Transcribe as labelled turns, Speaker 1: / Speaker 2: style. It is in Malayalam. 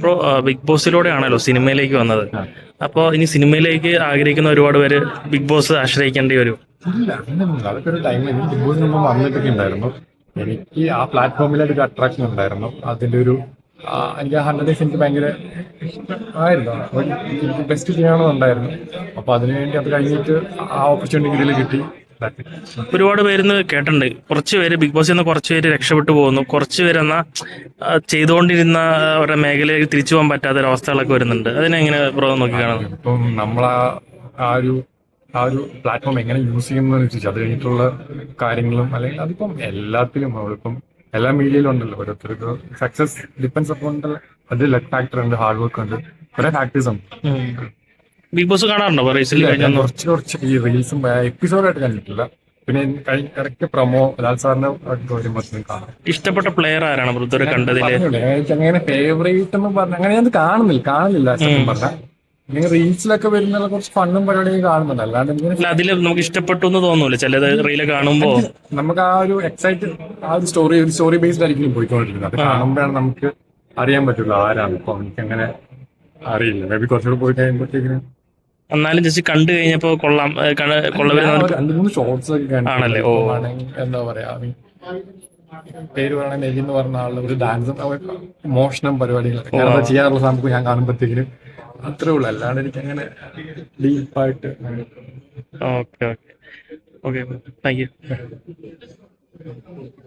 Speaker 1: ബ്രോ, ബിഗ് ബോസിലൂടെയാണല്ലോ സിനിമയിലേക്ക് വന്നത്.
Speaker 2: ആ.
Speaker 1: അപ്പോൾ ഇനി സിനിമയിലേക്ക് ആഗ്രഹിക്കുന്ന ഒരുപാട് പേര് ബിഗ് ബോസ് ആശ്രയിക്കേണ്ടി വരും.
Speaker 2: ഇല്ല, അങ്ങനെയൊന്നുമില്ല. അതൊക്കെ ഒരു ടൈം എനിക്ക് ബിഗ് ബോസിന് മുമ്പ് വന്നിട്ടൊക്കെ ഉണ്ടായിരുന്നു. എനിക്ക് ആ പ്ലാറ്റ്ഫോമിലൊരു അട്രാക്ഷൻ ഉണ്ടായിരുന്നു. അതിന്റെ ഒരു എനിക്ക് ആ 100 ഡേയ്സ് എനിക്ക് ഭയങ്കര ഇഷ്ടമായിരുന്നു. അപ്പോൾ എനിക്ക് ബെസ്റ്റ് ചെയ്യണമെന്നുണ്ടായിരുന്നു. അപ്പോൾ അതിനുവേണ്ടി അത് കഴിഞ്ഞിട്ട് ആ ഓപ്പർച്യൂണിറ്റി ഇതിൽ കിട്ടി. That's it.
Speaker 1: ഒരുപാട് പേരുന്ന് കേട്ടിട്ടുണ്ട്, കുറച്ച് പേര് ബിഗ് ബോസിൽ നിന്ന് കുറച്ച് പേര് രക്ഷപ്പെട്ടു പോകുന്നു, കുറച്ച് പേര് എന്നാൽ ചെയ്തുകൊണ്ടിരുന്ന അവരുടെ മേഖലയിൽ തിരിച്ചു പോകാൻ പറ്റാത്തൊരവസ്ഥകളൊക്കെ വരുന്നുണ്ട്. അതിനെങ്ങനെ ബ്രോ നോക്കി കാണുന്നു?
Speaker 2: ഇപ്പം നമ്മൾ ആ ഒരു പ്ലാറ്റ്ഫോം എങ്ങനെ യൂസ് ചെയ്യുന്നതനുസരിച്ച് അത് കഴിഞ്ഞിട്ടുള്ള കാര്യങ്ങളും അല്ലെങ്കിൽ അതിപ്പം എല്ലാത്തിലും നമ്മളിപ്പം എല്ലാ മീഡിയയിലും ഉണ്ടല്ലോ. ഓരോരുത്തർക്ക് സക്സസ് ഡിപ്പെൻസ് അപ്പോൺ അത് ലക്ക് ഫാക്ടർ ഉണ്ട്, ഹാർഡ് വർക്ക് ഉണ്ട്, കുറെ ഫാക്ടേഴ്സ് ഉണ്ട്.
Speaker 1: ബിഗ് ബോസ് കാണാറുണ്ടോ റീസിൽ
Speaker 2: ഞാൻ
Speaker 1: കഴിഞ്ഞ?
Speaker 2: കുറച്ച് ഈ റീൽസും എപ്പിസോഡായിട്ട് കണ്ടിട്ടില്ല. പിന്നെ ഇടയ്ക്ക് പ്രൊമോ ലാൽ സാറിന്റെ വരുമ്പോൾ കാണാം.
Speaker 1: ഇഷ്ടപ്പെട്ട പ്ലെയർ ആരാണ് ബ്രോ ഇതുവരെ കണ്ടതില്?
Speaker 2: എനിക്ക് അങ്ങനെ ഫേവറേറ്റ് എന്ന് പറഞ്ഞ അങ്ങനെ ഞാൻ കാണുന്നില്ല സത്യം പറഞ്ഞാൽ. ഇങ്ങനെ റീൽസിലൊക്കെ വരുന്ന കുറച്ച് ഫണ്ണും പരിപാടിയും കാണുന്നുണ്ട്. അല്ലാണ്ട് ഇങ്ങനെ
Speaker 1: അല്ല, അതില് നമുക്ക് ഇഷ്ടപ്പെട്ടു എന്ന് തോന്നൂല ചിലത് റീല് കാണുമ്പോ?
Speaker 2: നമുക്ക് ആ ഒരു എക്സൈറ്റ് ആ ഒരു സ്റ്റോറി ബേസ്ഡ് ആയിരിക്കും പോയിക്കൊണ്ടിരിക്കുന്നത്. അത് കാണുമ്പോഴാണ് നമുക്ക് അറിയാൻ പറ്റുള്ളൂ ആരാണ്. ഇപ്പൊ എനിക്ക് അങ്ങനെ അറിയില്ല. മേ ബി കുറച്ചുകൂടെ പോയി കഴിയുമ്പോഴത്തേക്കിനും
Speaker 1: എന്നാലും ജസ്റ്റ് കണ്ടു കഴിഞ്ഞപ്പോ കൊള്ളാം, കൊള്ളവരുന്ന
Speaker 2: 2-3 ഷോർട്സ് ഒക്കെ
Speaker 1: ആണല്ലേ? ഓ.
Speaker 2: എന്താ പറയാ, പേര് പറയണ നെജി എന്ന് പറഞ്ഞ ആളുടെ ഒരു ഡാൻസും മോഷണം പരിപാടികളൊക്കെ ഞാനത് ചെയ്യാറുള്ള സമയത്ത് ഞാൻ കാണുമ്പോഴത്തേക്കിനും അത്രേ ഉള്ളൂ. അല്ലാണ്ട് എനിക്ക് അങ്ങനെ ഡീപ്പായിട്ട്
Speaker 1: okay okay okay, thank you.